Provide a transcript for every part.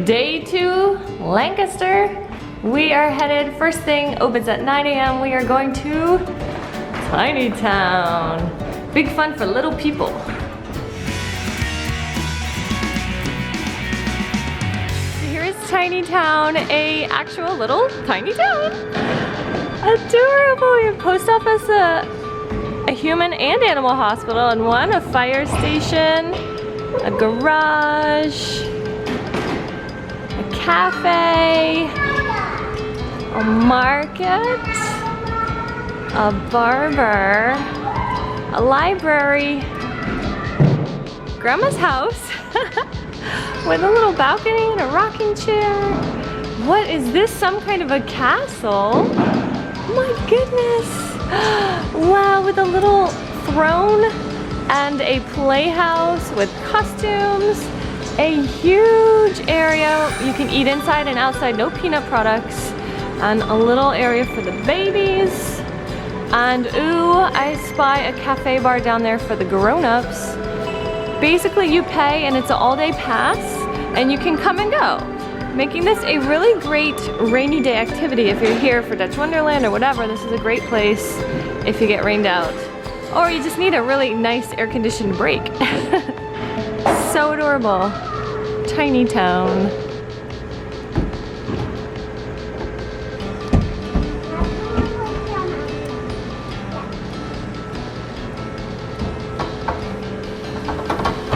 Day 2, Lancaster. We are headed, first thing opens at 9 a.m. We are going to Tiny Town. Big fun for little people. Here's Tiny Town, a actual little tiny town. Adorable. We have post office, a human and animal hospital in one, a fire station, a garage, a cafe, a market, a barber, a library, Grandma's house with a little balcony and a rocking chair. What is this? Some kind of a castle? My goodness. Wow, with a little throne and a playhouse with costumes. A huge area. You can eat inside and outside, no peanut products. And a little area for the babies. And ooh, I spy a cafe bar down there for the grown-ups. Basically you pay and it's an all-day pass and you can come and go. Making this a really great rainy day activity if you're here for Dutch Wonderland or whatever. This is a great place if you get rained out. Or you just need a really nice air-conditioned break. So adorable. Tiny town.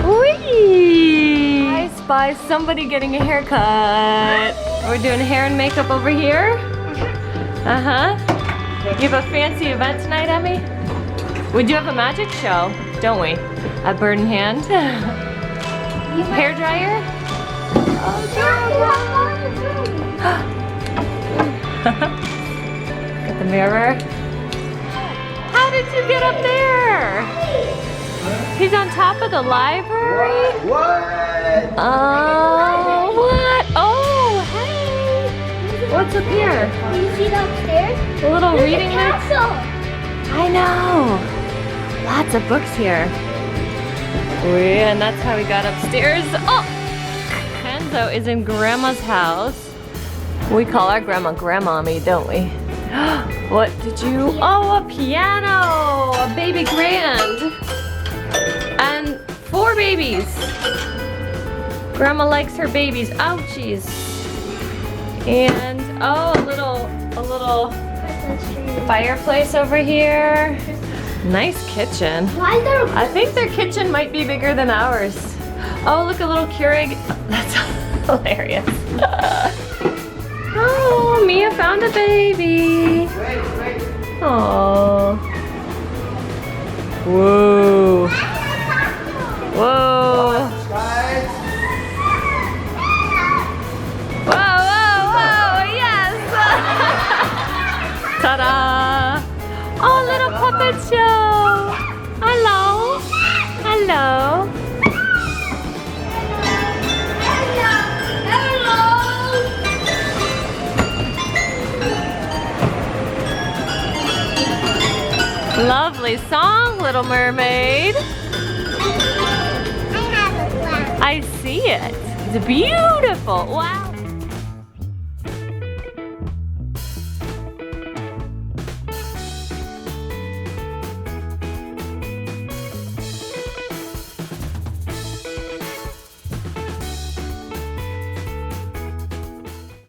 Whee! I spy somebody getting a haircut. We're doing hair and makeup over here. Uh-huh. You have a fancy event tonight, Emmy? We do have a magic show, don't we? A bird in hand. Hair dryer? Got the mirror. How did you get up there? He's on top of the library? What? Oh, what? Oh, hey. What's up here? Can you see downstairs? A little reading nook? I know. Lots of books here. Yeah, and that's how we got upstairs. Oh! Kenzo is in Grandma's house. We call our grandma Grandmommy, don't we? What did you? Oh, a piano! A baby grand. And 4 babies. Grandma likes her babies. Ouchies. And oh, a little fireplace over here. Nice kitchen. I think their kitchen might be bigger than ours. Oh, look, a little Keurig. That's hilarious. Oh, Mia found a baby. Oh. Whoa. Whoa. Whoa, whoa, whoa, yes. Ta-da. Oh, little puppet show. Hello. Hello. Lovely song, Little Mermaid. I see it. It's beautiful. Wow.